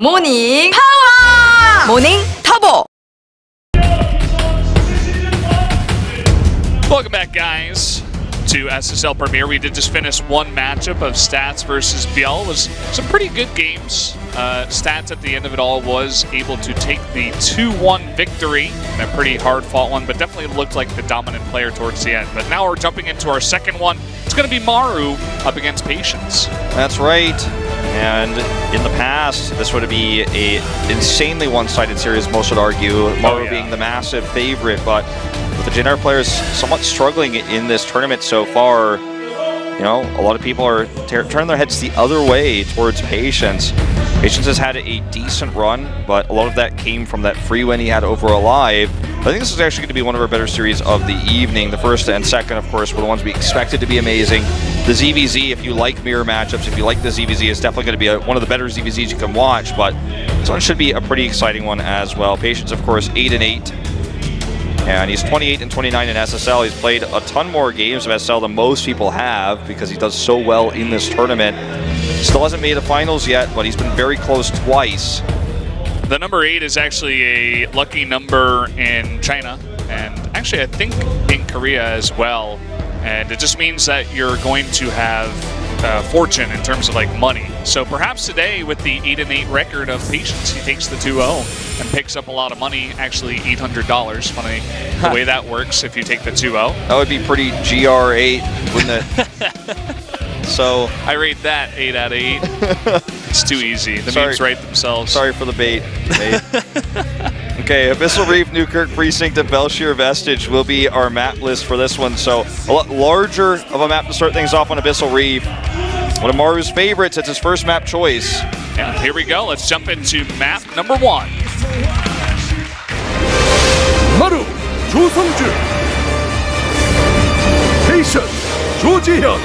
모닝 파워! 모닝 터보! Welcome back, guys, to SSL Premier. We did just finish one matchup of Stats versus Biel. It was some pretty good games. Stats at the end of it all was able to take the 2-1 victory in a pretty hard-fought one, but definitely looked like the dominant player towards the end. But now we're jumping into our second one. It's going to be Maru up against Patience. That's right. And in the past, this would be an insanely one-sided series, most would argue. Maru being the massive favorite, but with the Jin players somewhat struggling in this tournament so far, you know, a lot of people are turning their heads the other way towards Patience. Patience has had a decent run, but a lot of that came from that free win he had over Alive. I think this is actually going to be one of our better series of the evening. The first and second, of course, were the ones we expected to be amazing. The ZVZ, if you like mirror matchups, if you like the ZVZ, is definitely going to be one of the better ZVZs you can watch, but this one should be a pretty exciting one as well. Patience, of course, 8-8. And he's 28 and 29 in SSL. He's played a ton more games of SSL than most people have because he does so well in this tournament. Still hasn't made the finals yet, but he's been very close twice. The number 8 is actually a lucky number in China, and actually I think in Korea as well. And it just means that you're going to have fortune in terms of like money. So perhaps today with the 8-8 record of Patience, he takes the 2-0 and picks up a lot of money, actually $800. Funny the way that works if you take the 2-0. That would be pretty GR8, wouldn't it? So I rate that 8 out of 8. It's too easy. The memes write themselves. Sorry for the bait. Okay, Abyssal Reef, Newkirk Precinct, and Belshire Vestige will be our map list for this one. So a lot larger of a map to start things off on Abyssal Reef. One of Maru's favorites. It's his first map choice. Yeah, here we go. Let's jump into map number 1. Maru, 조성주. Patience, 조지현.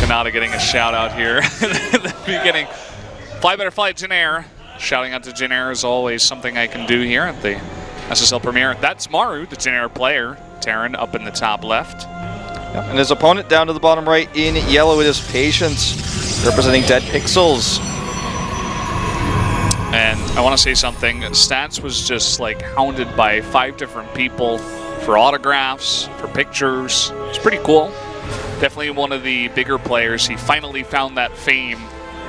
Kanata getting a shout out here in the beginning. Fly Better Fly Jin Air. Shouting out to Jin Air is always something I can do here at the SSL Premier. That's Maru, the Jin Air player. Terran up in the top left. Yep. And his opponent down to the bottom right in yellow, it is Patience, representing Dead Pixels. And I want to say something. Stats was just like hounded by 5 different people for autographs, for pictures. It's pretty cool. Definitely one of the bigger players. He finally found that fame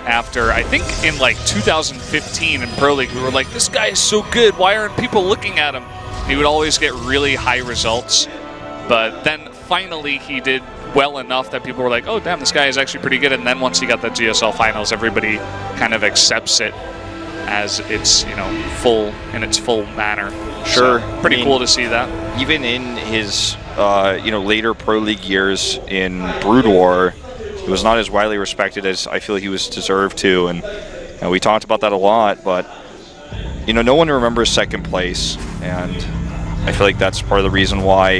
after, I think in like 2015 in Pro League, we were like, this guy is so good, why aren't people looking at him? He would always get really high results, but then finally he did well enough that people were like, oh damn, this guy is actually pretty good. And then once he got the GSL finals, everybody kind of accepts it as its, you know, in its full manner. Sure. So, pretty cool to see that. Even in his you know, later Pro League years in Brood War, he was not as widely respected as I feel he was deserved to, and we talked about that a lot, but you know, no one remembers second place, and I feel like that's part of the reason why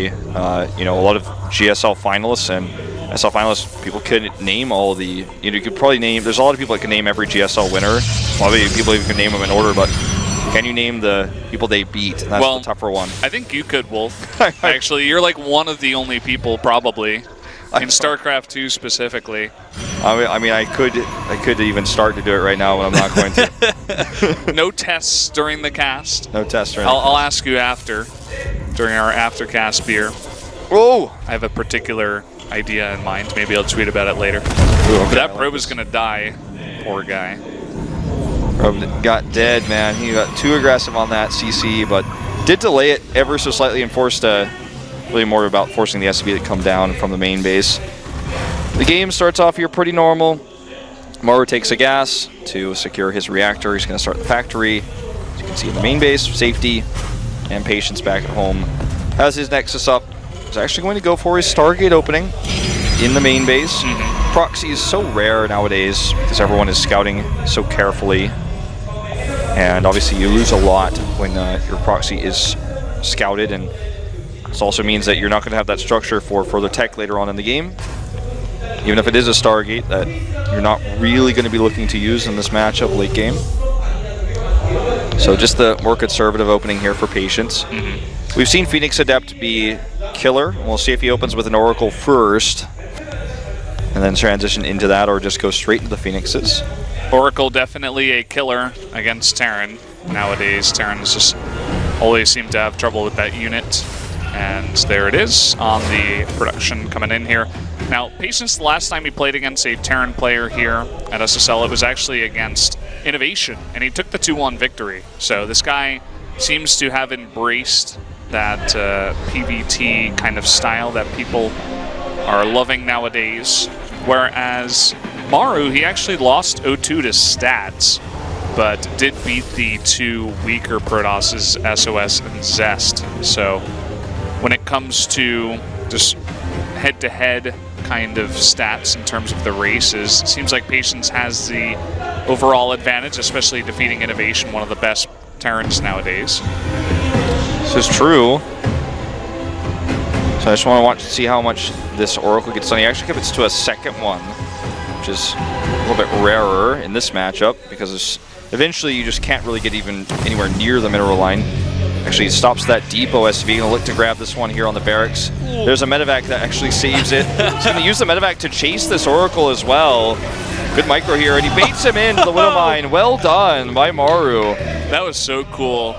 you know, a lot of GSL finalists and SL finalists, people couldn't name all the, you know, you could probably name, there's a lot of people that can name every GSL winner. A lot of people even can name them in order, but can you name the people they beat? And that's the tougher one. I think you could, Wolf. Actually, you're like one of the only people probably in StarCraft 2 specifically. I mean, I could even start to do it right now, but I'm not going to. No tests during the cast. No tests during the cast. I'll ask you after, during our aftercast beer. Whoa! I have a particular idea in mind. Maybe I'll tweet about it later. Ooh, okay, that probe is going to die. Poor guy. Probe got dead, man. He got too aggressive on that CC, but did delay it ever so slightly and forced really more about forcing the SCV to come down from the main base. The game starts off here pretty normal. Maru takes a gas to secure his reactor. He's going to start the factory. As you can see in the main base, safety, and Patience back at home. Has his Nexus up. He's actually going to go for his Stargate opening in the main base. Proxy is so rare nowadays because everyone is scouting so carefully. And obviously you lose a lot when your proxy is scouted, and this also means that you're not going to have that structure for further tech later on in the game. even if it is a Stargate that you're not really going to be looking to use in this matchup late game. So just the more conservative opening here for Patience. We've seen Phoenix Adept be killer. We'll see if he opens with an Oracle first and then transition into that, or just go straight into the Phoenixes. Oracle definitely a killer against Terran. Nowadays, Terrans just always seem to have trouble with that unit. And there it is on the production coming in here. Now, Patience, the last time he played against a Terran player here at SSL, it was actually against Innovation, and he took the 2-1 victory. So this guy seems to have embraced that PvT kind of style that people are loving nowadays. Whereas Maru, he actually lost 0-2 to stats, but did beat the two weaker Protosses, SOS and Zest. So when it comes to just head-to-head kind of stats in terms of the races, it seems like Patience has the overall advantage, especially defeating Innovation, one of the best Terrans nowadays. This is true. So I just want to watch and see how much this Oracle gets done. He actually commits to a second one, which is a little bit rarer in this matchup, because eventually you just can't really get even anywhere near the mineral line. Actually, he stops that depot SV. Gonna look to grab this one here on the barracks. There's a medevac that actually saves it. He's gonna use the medevac to chase this Oracle as well. Good micro here, and he baits him into the Widow Mine. Well done by Maru. That was so cool.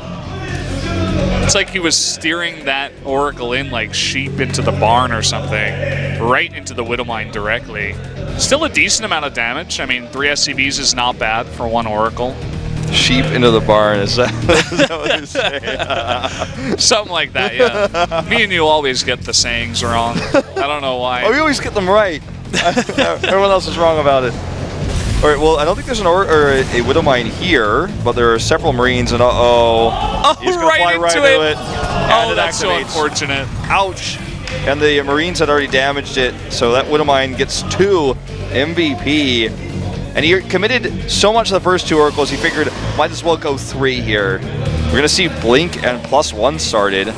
It's like he was steering that Oracle in like sheep into the barn or something, right into the Widow Mine directly. Still a decent amount of damage. I mean, 3 SCVs is not bad for one Oracle. Sheep into the barn, is that what you say? Something like that, yeah. Me and you always get the sayings wrong. I don't know why. Oh, we always get them right. Everyone else is wrong about it. All right, well, I don't think there's a Widow Mine here, but there are several Marines, and he's gonna fly right into it. Oh, that's so unfortunate. Ouch. And the Marines had already damaged it, so that Widow Mine gets 2 MVP. And he committed so much to the first 2 Oracles, he figured might as well go 3 here. We're going to see Blink and +1 started,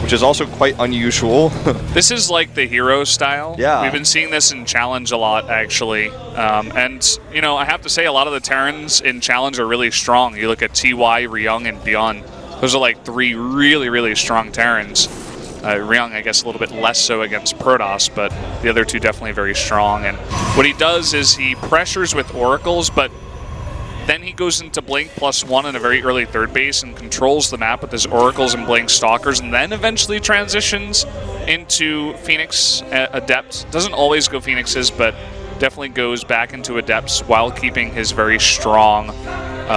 which is also quite unusual. This is like the hero style. Yeah. We've been seeing this in Challenge a lot, actually. And, you know, I have to say a lot of the Terrans in Challenge are really strong. You look at TY, Ryung, and Beyond. Those are like 3 really, really strong Terrans. Ryung, I guess, a little bit less so against Protoss, but the other 2 definitely very strong. And what he does is he pressures with Oracles, but then he goes into Blink +1 in a very early third base and controls the map with his Oracles and Blink Stalkers, and then eventually transitions into Phoenix Adepts. Doesn't always go Phoenixes, but definitely goes back into Adepts while keeping his very strong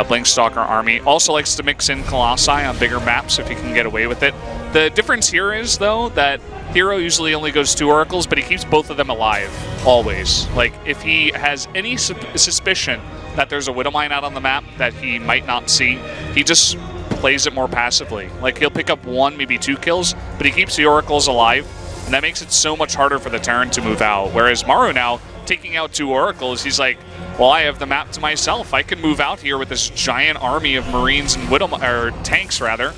Blink Stalker army. Also likes to mix in Colossi on bigger maps if he can get away with it. The difference here is, though, that Hero usually only goes 2 Oracles, but he keeps both of them alive, always. Like, if he has any suspicion that there's a Widow Mine out on the map that he might not see, he just plays it more passively. Like, he'll pick up 1, maybe 2 kills, but he keeps the Oracles alive, and that makes it so much harder for the Terran to move out. Whereas Maru now, taking out 2 Oracles, he's like, well, I have the map to myself. I can move out here with this giant army of Marines and tanks, rather,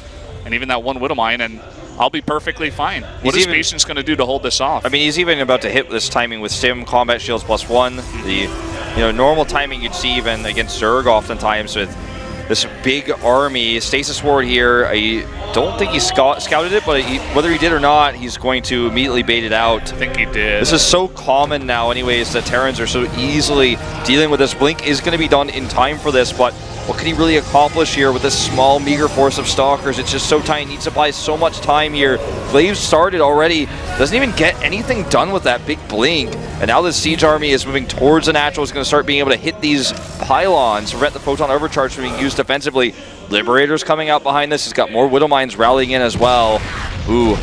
and even that 1 Widow Mine, and I'll be perfectly fine. What is Patience going to do to hold this off? I mean, he's even about to hit this timing with Stim, Combat Shields +1. The normal timing you'd see even against Zerg oftentimes with this big army. Stasis Ward here, I don't think he scouted it, but whether he did or not, he's going to immediately bait it out. I think he did. This is so common now anyways that Terrans are so easily dealing with this. Blink is going to be done in time for this, but what can he really accomplish here with this small, meager force of Stalkers? It's just so tiny. Needs to buy so much time here. Glaive started already. Doesn't even get anything done with that big Blink. And now this Siege army is moving towards the natural. Is going to start being able to hit these pylons, prevent the Photon Overcharge from being used defensively. Liberator's coming out behind this. He's got more Widow Mines rallying in as well. Ooh.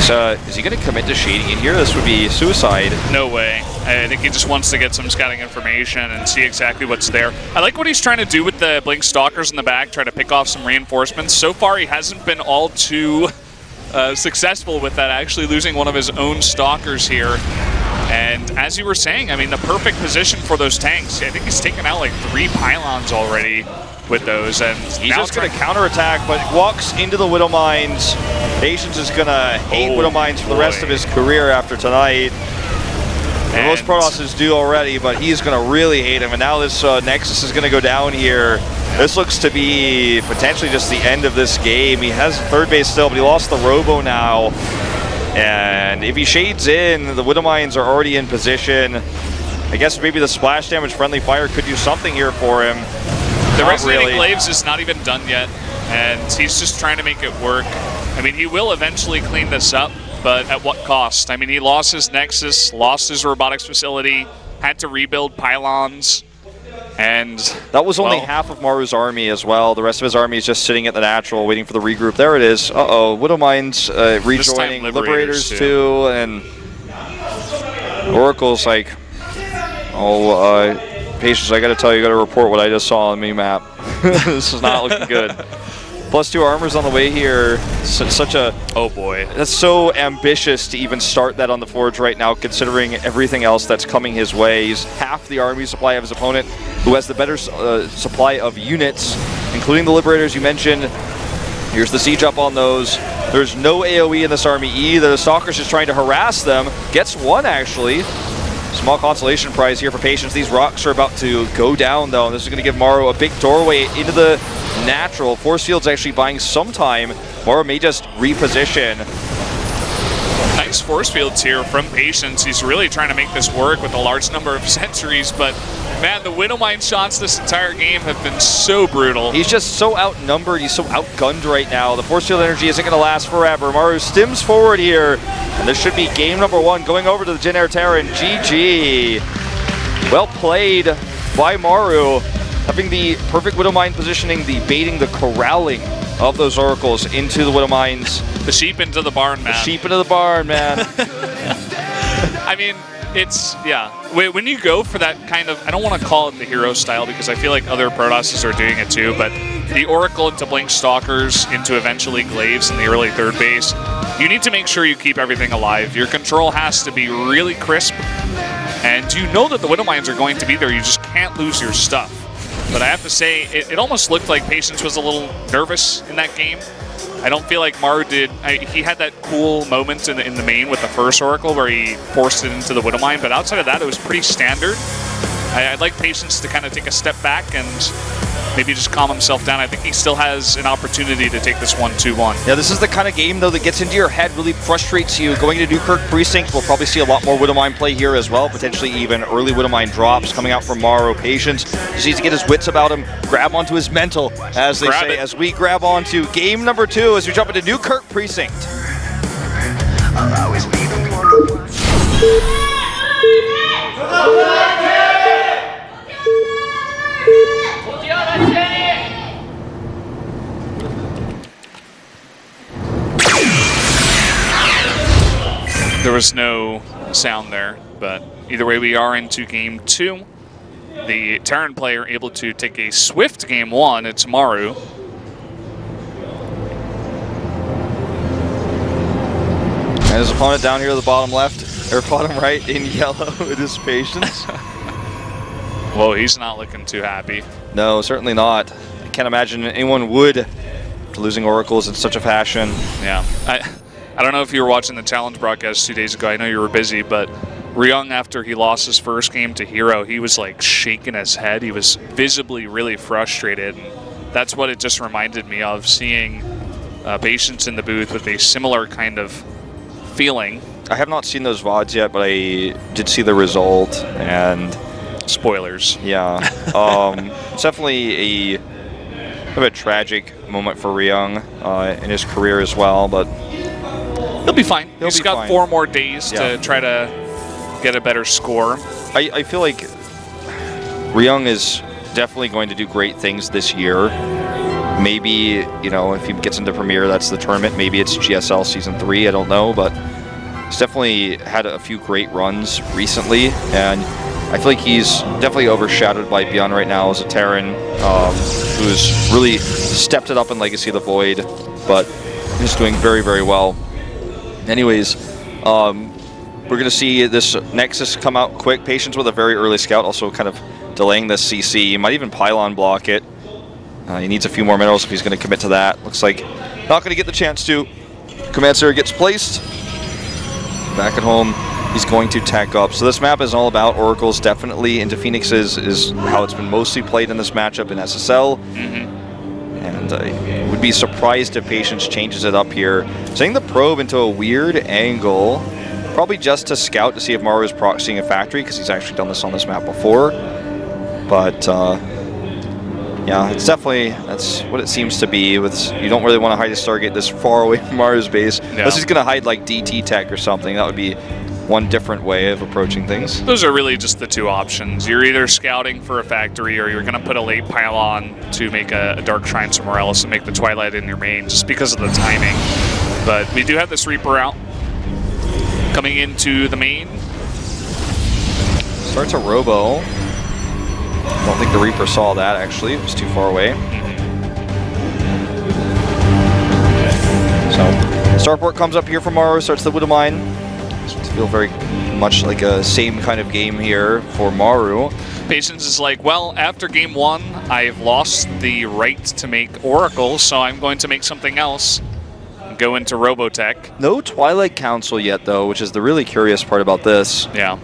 So, is he going to commit to shading in here? This would be suicide. No way. I think he just wants to get some scouting information and see exactly what's there. I like what he's trying to do with the Blink Stalkers in the back, try to pick off some reinforcements. So far, he hasn't been all too successful with that, actually losing one of his own Stalkers here. And as you were saying, I mean, the perfect position for those tanks. I think he's taken out like 3 pylons already with those, and he's just going to counterattack, but walks into the Widow Mines. Patience is going to hate Widow Mines for the rest of his career after tonight. And most Protosses do already, but he's going to really hate him. And now this Nexus is going to go down here. This looks to be potentially just the end of this game. He has third base still, but he lost the Robo now. And if he shades in, the Widow Mines are already in position. I guess maybe the splash damage friendly fire could do something here for him. The Resonating Glaives is not even done yet, and he's just trying to make it work. I mean, he will eventually clean this up, but at what cost? I mean, he lost his Nexus, lost his robotics facility, had to rebuild pylons, and that was only half of Maru's army as well. The rest of his army is just sitting at the natural, waiting for the regroup. There it is. Uh-oh, Widow Mines rejoining, Liberators too, and Oracle's like, oh, Patience, I gotta tell you, I gotta report what I just saw on the map. This is not looking good. +2 armors on the way here. Such a... Oh boy. That's so ambitious to even start that on the Forge right now, considering everything else that's coming his way. He's half the army supply of his opponent, who has the better supply of units, including the Liberators you mentioned. Here's the siege up on those. There's no AoE in this army either. The Stalker's just trying to harass them. Gets one, actually. Small consolation prize here for Patience. These rocks are about to go down, though. This is going to give Maru a big doorway into the natural. Force Field's actually buying some time. Maru may just reposition. Nice force fields here from Patience. He's really trying to make this work with a large number of sentries, but man, the Widow Mine shots this entire game have been so brutal. He's just so outnumbered. He's so outgunned right now. The force field energy isn't going to last forever. Maru stims forward here, and this should be game number 1 going over to the Jin Air Terran. GG. Well played by Maru, having the perfect Widow Mine positioning, the baiting, the corralling of those Oracles into the Widow Mines. The sheep into the barn, man. The sheep into the barn, man. I mean, it's, yeah. When you go for that kind of, I don't want to call it the hero style because I feel like other Protosses are doing it too, but the Oracle into Blink Stalkers into eventually Glaives in the early third base, you need to make sure you keep everything alive. Your control has to be really crisp, and you know that the Widow Mines are going to be there. You just can't lose your stuff. But I have to say, it almost looked like Patience was a little nervous in that game. I don't feel like Maru did. He had that cool moment in the main with the first Oracle where he forced it into the Widow Mine, but outside of that, it was pretty standard. I'd like Patience to kind of take a step back and maybe just calm himself down. I think he still has an opportunity to take this 1-2-1. Yeah, this is the kind of game, though, that gets into your head, really frustrates you. Going to Newkirk Precinct, we'll probably see a lot more Widow Mine play here as well, potentially even early Widow Mine drops coming out from Maru. Patience just needs to get his wits about him, grab onto his mental, as they say, as we grab onto game number 2 as we jump into Newkirk Precinct. I'll always be the one. There was no sound there, but either way, we are into game 2. The Terran player able to take a swift game 1. It's Maru. And his opponent down here at the bottom left, or bottom right in yellow, it is Patience. Whoa, he's not looking too happy. No, certainly not. I can't imagine anyone would, losing Oracles in such a fashion. Yeah. I don't know if you were watching the challenge broadcast 2 days ago. I know you were busy, but Ryung, after he lost his first game to Hero, he was like shaking his head. He was visibly really frustrated. And that's what it just reminded me of, seeing Patience in the booth with a similar kind of feeling. I have not seen those VODs yet, but I did see the result, and... Spoilers. Yeah. It's definitely a tragic moment for Ryung in his career as well, but... He'll be fine. He's got 4 more days to try to get a better score. I feel like Ryung is definitely going to do great things this year. Maybe, you know, if he gets into Premier, that's the tournament. Maybe it's GSL Season 3, I don't know, but he's definitely had a few great runs recently, and I feel like he's definitely overshadowed by Beyond right now as a Terran who's really stepped it up in Legacy of the Void, but he's doing very, very well. Anyways, we're going to see this Nexus come out quick. Patience with a very early scout, also kind of delaying this CC. He might even pylon block it. He needs a few more minerals if he's going to commit to that. Looks like not going to get the chance to. Command Center gets placed. Back at home, He's going to tech up. So this map is all about oracles. Definitely into Phoenixes is how it's been mostly played in this matchup in SSL. And I would be surprised if Patience changes it up here. Setting the probe into a weird angle, probably just to scout to see if Maru is proxying a factory, because he's actually done this on this map before. But yeah, it's definitely, that's what it seems to be. With, you don't really want to hide his target this far away from Maru's base. Yeah. Unless he's going to hide like DT tech or something. That would be one different way of approaching things. Those are really just the two options. You're either scouting for a factory, or you're going to put a late pylon to make a Dark Shrine somewhere else and make the Twilight in your main, just because of the timing. But we do have this Reaper out. Coming into the main. Starts a Robo. I don't think the Reaper saw that, actually. It was too far away. So, Starport comes up here from Maru, starts the Widow Mine. It's feel very much like a same kind of game here for Maru. Patience is like, well, after game 1, I've lost the right to make Oracle, so I'm going to make something else. Go into Robotech. No Twilight Council yet, though, which is the really curious part about this. Yeah.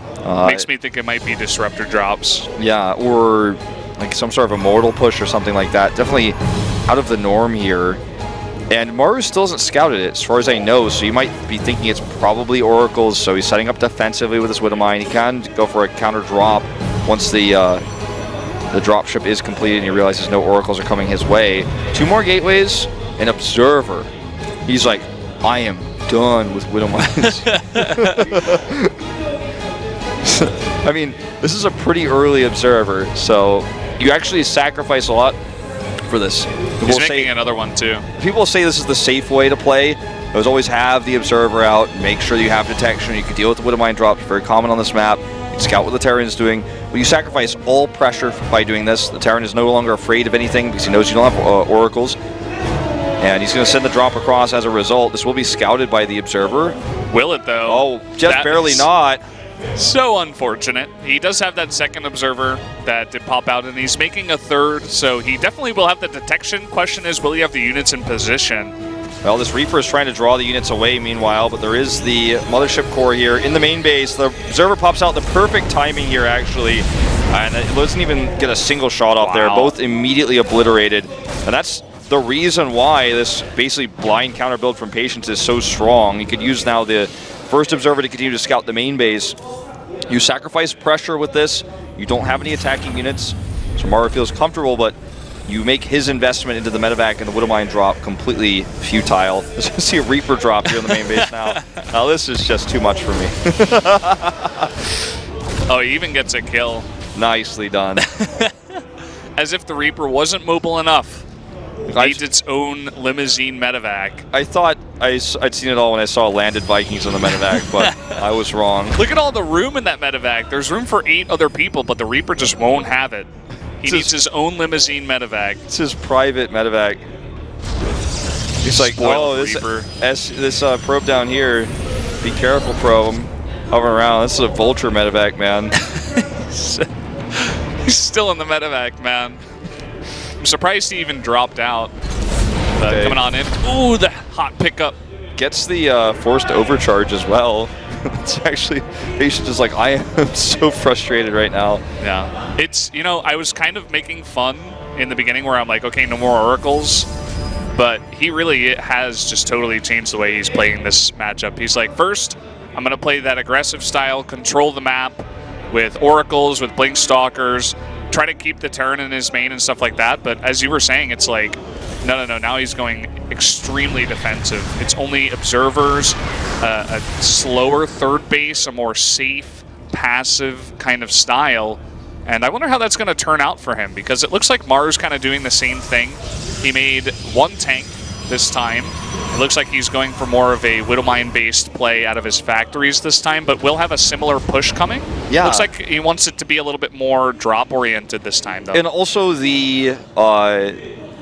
Makes me think it might be Disruptor drops. Yeah, or like some sort of Immortal push or something like that. Definitely out of the norm here. And Maru still hasn't scouted it, as far as I know, so you might be thinking it's probably Oracles, so he's setting up defensively with his Widow Mine. He can go for a counter drop once the dropship is completed and he realizes no Oracles are coming his way. 2 more gateways, an Observer. He's like, I am done with Widow Mines. I mean, this is a pretty early Observer, so you actually sacrifice a lot for this. He's making another one too. People say this is the safe way to play. Those always have the Observer out, make sure you have detection, you can deal with the Widow Mine drops, very common on this map. You can scout what the Terran is doing, but you sacrifice all pressure by doing this. The Terran is no longer afraid of anything because he knows you don't have Oracles. And he's going to send the drop across as a result. This will be scouted by the Observer. Will it, though? Oh, just barely not. So unfortunate. He does have that second Observer that did pop out, and he's making a third, so he definitely will have the detection. Question is, will he have the units in position? Well, this Reaper is trying to draw the units away meanwhile, but there is the Mothership Core here in the main base. The Observer pops out, the perfect timing here, actually. And it doesn't even get a single shot off there. Both immediately obliterated. And that's the reason why this basically blind counter build from Patience is so strong. You could use now the first Observer to continue to scout the main base. You sacrifice pressure with this. You don't have any attacking units, so Maru feels comfortable, but you make his investment into the medevac and the Widow Mine drop completely futile. Let's see a Reaper drop here on the main base now. Now this is just too much for me. Oh, he even gets a kill. Nicely done. As if the Reaper wasn't mobile enough. Needs its own limousine medevac. I thought I'd seen it all when I saw landed Vikings on the medevac, but I was wrong. Look at all the room in that medevac. There's room for 8 other people, but the Reaper just won't have it. He needs his own limousine medevac. It's his private medevac. He's like, oh, this probe down here, be careful, probe. I'm hovering around. This is a vulture medevac, man. He's still in the medevac, man. I'm surprised he even dropped out. Okay. Coming on in. Ooh, the hot pickup. Gets the forced overcharge as well. It's actually, Patience is like, I am so frustrated right now. Yeah. It's, you know, I was kind of making fun in the beginning where I'm like, okay, no more Oracles. But he really has just totally changed the way he's playing this matchup. He's like, first, I'm going to play that aggressive style, control the map with Oracles, with Blink Stalkers, try to keep the Terran in his main and stuff like that. But as you were saying, it's like, no. Now he's going extremely defensive. It's only Observers, a slower third base, a more safe, passive kind of style. And I wonder how that's going to turn out for him, because it looks like Maru's kind of doing the same thing. He made 1 tank this time. It looks like he's going for more of a Widow Mine-based play out of his factories this time, but will have a similar push coming. Yeah. Looks like he wants it to be a little bit more drop-oriented this time, though. And also the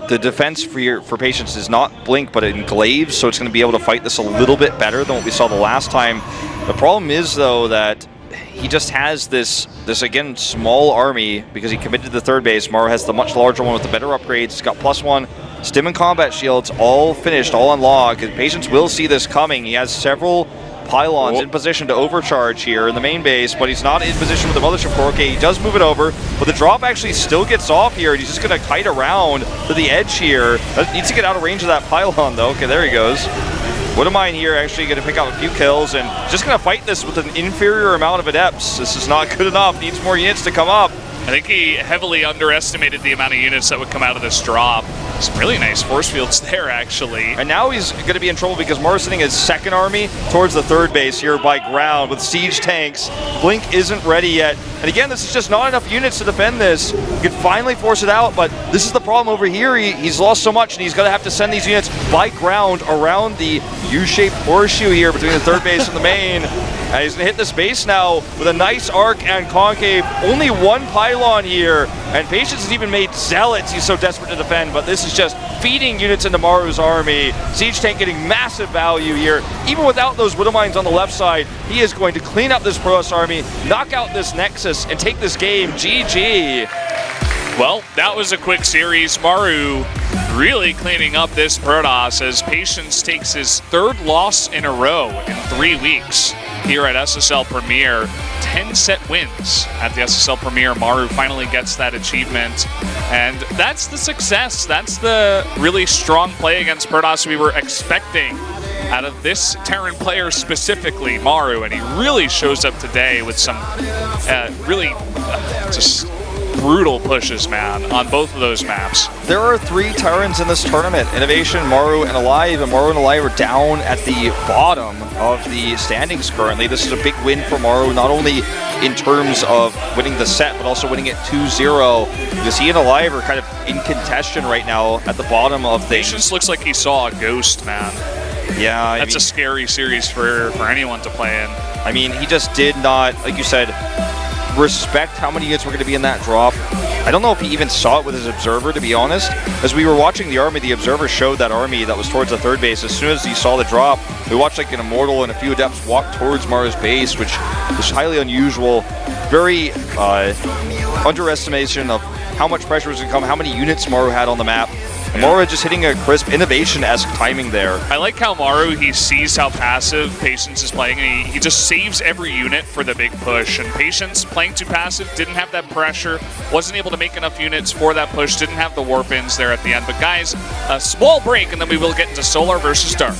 defense for Patience is not Blink, but Englaives, so it's going to be able to fight this a little bit better than what we saw the last time. The problem is, though, that he just has this again, small army because he committed to the third base. Maru has the much larger one with the better upgrades. He's got +1 stim and combat shields, all finished, all unlocked. And Patience will see this coming. He has several pylons in position to overcharge here in the main base, but he's not in position with the Mothership Core. Okay, he does move it over, but the drop actually still gets off here, and he's just going to kite around to the edge here. Needs to get out of range of that pylon, though. Okay, there he goes. Wouldamine here actually going to pick up a few kills, and just going to fight this with an inferior amount of adepts. This is not good enough. Needs more units to come up. I think he heavily underestimated the amount of units that would come out of this drop. Some really nice force fields there, actually. And now he's going to be in trouble because Maru's sending his second army towards the third base here by ground with siege tanks. Blink isn't ready yet. And again, this is just not enough units to defend this. He could finally force it out, but this is the problem over here. He's lost so much, and he's going to have to send these units by ground around the U-shaped horseshoe here between the third base and the main. And he's going to hit this base now with a nice arc and concave. Only one pylon here, and Patience has even made zealots. He's so desperate to defend, but this is just feeding units into Maru's army. Siege Tank getting massive value here. Even without those Widowmines on the left side, he is going to clean up this Protoss army, knock out this Nexus, and take this game. GG. Well, that was a quick series. Maru really cleaning up this Protoss as Patience takes his third loss in a row in 3 weeks here at SSL Premier. 10 set wins at the SSL Premier. Maru finally gets that achievement, and that's the success. That's the really strong play against Protoss we were expecting out of this Terran player specifically, Maru, and he really shows up today with some really just brutal pushes, man, on both of those maps. There are 3 Terrans in this tournament: Innovation, Maru, and Alive. And Maru and Alive are down at the bottom of the standings currently. This is a big win for Maru, not only in terms of winning the set, but also winning it 2-0. Because he and Alive are kind of in contention right now at the bottom of things. Patience looks like he saw a ghost, man. Yeah, that's a scary series for anyone to play in. I mean, he just did not, like you said, respect how many units were going to be in that drop. I don't know if he even saw it with his observer, to be honest. As we were watching the army, the observer showed that army that was towards the third base. As soon as he saw the drop, we watched like an Immortal and a few Adepts walk towards Maru's base, which is highly unusual. Very underestimation of how much pressure was going to come, how many units Maru had on the map. And Maru just hitting a crisp Innovation-esque timing there. I like how Maru, he sees how passive Patience is playing, and he just saves every unit for the big push. And Patience, playing too passive, didn't have that pressure, wasn't able to make enough units for that push, didn't have the warp-ins there at the end. But guys, a small break, and then we will get into Solar versus Dark.